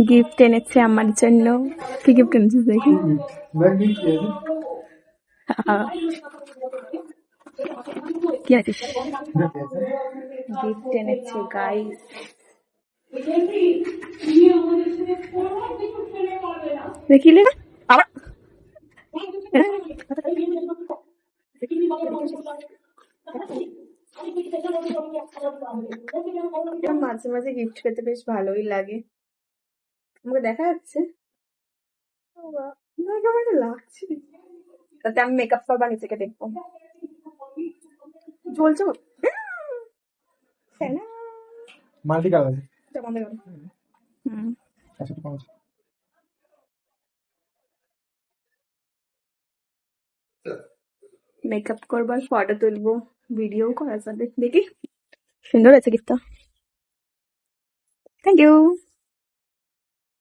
Gift এনেছে আমার জন্য। কি গিফট এনেছিস দেখি? কি আছিস? গিফট এনেছে গাইস। দেখিলে আবার মাঝে মাঝে গিফট পেতে বেশ ভালোই লাগে। আমাকে দেখা যাচ্ছে কেমন লাগছে, তাতে আমি মেকআপ করবার নিজেকে দেখবো। জ্বলছে মাল্টি কালার মেকআপ করবার, ফটো তুলবো, ভিডিও করা যাবে। দেখি সুন্দর আছে গিফটটা। Thank you.